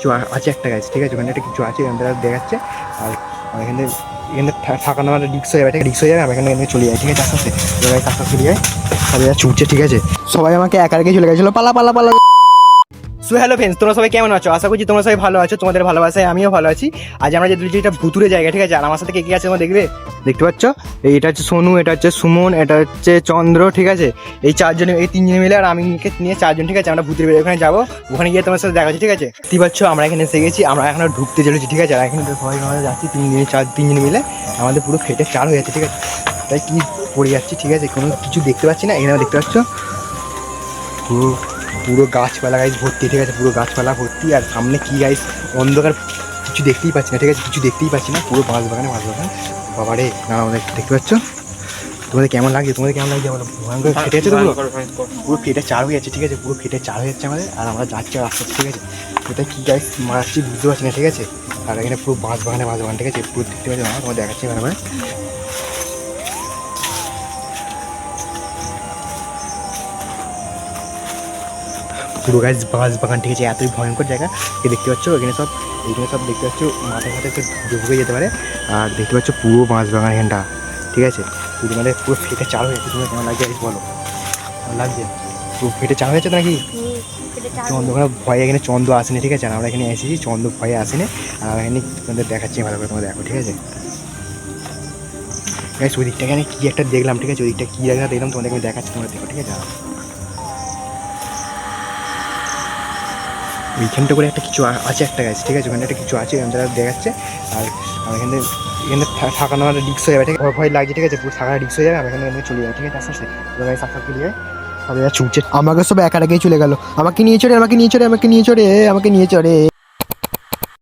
কিছু আছে একটা গাছ, ঠিক আছে, ওখানে একটা কিছু আছে, এখান থেকে দেখাচ্ছে। আর এখানে এখানে থাকানো আমার রিক্স হয়ে যাবে, রিক্স হয়ে যাবে, আমি এখানে চলে যাই, ঠিক আছে, আস্তে আস্তে আস্তে আস্তে চলে যায়, সবাই ছুটছে, ঠিক আছে, সবাই আমাকে একা রেখে চলে গেছিলো, পালা পালা পালা। সো হ্যালো ফ্রেন্ডস, তোমরা সবাই কেমন আছো? আশা করছি তোমরা সবাই ভালো আছো, তোমাদের ভালোবাসায় আমিও ভালো আছি। আজ আমরা যে দুইটা ভুতুরে জায়গা, ঠিক আছে, আর আমার সাথে কে কে আছে তোমরা দেখতে পাচ্ছ। এটা হচ্ছে সোনু, এটা হচ্ছে সুমন, এটা হচ্ছে চন্দ্র, ঠিক আছে, এই চারজনে, এই তিনজনে মিলে আর আমি নিয়ে চারজন, ঠিক আছে, আমরা ভূতের বেড়ে ওখানে যাবো, ওখানে গিয়ে তোমার সাথে দেখা হচ্ছে, ঠিক আছে। দেখতে পাচ্ছ আমরা এখানে এসে গেছি, আমরা এখন ঢুকতে চলেছি, ঠিক আছে, আর এখানে সবাই আমরা যাচ্ছি তিনজন মিলে, আমাদের পুরো ফেটে চার হয়ে যাচ্ছে, ঠিক আছে, তাই কি পড়ে যাচ্ছি, ঠিক আছে, কোনো কিছু দেখতে পাচ্ছি না। এখানে দেখতে পাচ্ছ পুরো পুরো গাছপালা গাছ ভর্তি, ঠিক আছে, পুরো গাছপালা ভর্তি, আর সামনে কি গাছ অন্ধকার, কিছু দেখতেই পাচ্ছি না, ঠিক আছে, কিছু দেখতেই পাচ্ছি না, পুরো বাগান বাবারে না, আমাদের দেখতে পাচ্ছ। তোমাদের কেমন লাগছে বলো, ভয়ঙ্কর ফেটে আছে তো, পুরো ফেটে চার হয়ে যাচ্ছে, ঠিক আছে, পুরো ফেটে চার হয়ে যাচ্ছে আমাদের, আর আমরা যাচ্ছি রাস্তা, ঠিক আছে, এটা কী গাছ মারাচ্ছি বুঝতে পারছি না, ঠিক আছে, আর এখানে পুরো বাগান, ঠিক আছে, পুরো দেখতে পাচ্ছি না, তোমার দেখাচ্ছি ভালো করে। পুরো গাছ বাগান, ঠিক আছে, এতই ভয়ঙ্কর জায়গা, দেখতে পাচ্ছ এখানে সব দেখতে পাচ্ছ, মাথায় একটু ঢুকে যেতে পারে। আর দেখতে পাচ্ছ পুরো বাগান এখানটা, ঠিক আছে, পুরো মানে পুরো ফেটে চার হয়ে যাচ্ছে। তোমার কেমন লাগছে বলো, কেমন লাগছে? পুরো ফেটে চার হয়ে যাচ্ছে তো নাকি? চন্দ্র ওখানে ভয়ে, এখানে চন্দ্র আসেনি, ঠিক আছে, আর আমরা এখানে এসেছি, চন্দ্র ভয়ে আসেনি, আর এখানে তোমাদের দেখাচ্ছি ভালো করে, তোমার দেখো, ঠিক আছে। ওই দিকটা এখানে কী একটা দেখলাম, ঠিক আছে, ওই দিকটা কী একটা দেখলাম, তোমাদের আমি দেখাচ্ছি, তোমরা দেখো, ঠিক আছে। ওইখানটা করে একটা কিছু আছে একটা গাছ, ঠিক আছে, ওখানে একটা কিছু আছে, এখান থেকে দেখাচ্ছে। আর এখানে থাকানো আমার রিক্স হয়ে যাবে, ঠিক আছে, ভয় লাগছে, ঠিক আছে, পুরো থাকা রিক্স হয়ে যাবে, আমি এখানে চলে যাবে, ঠিক আছে, আস্তে আস্তে সাক্ষাৎ দিয়ে সবাই ছুটছে, আমাকে সব একা রেখেই চলে গেল, আমাকে নিয়ে চড়ে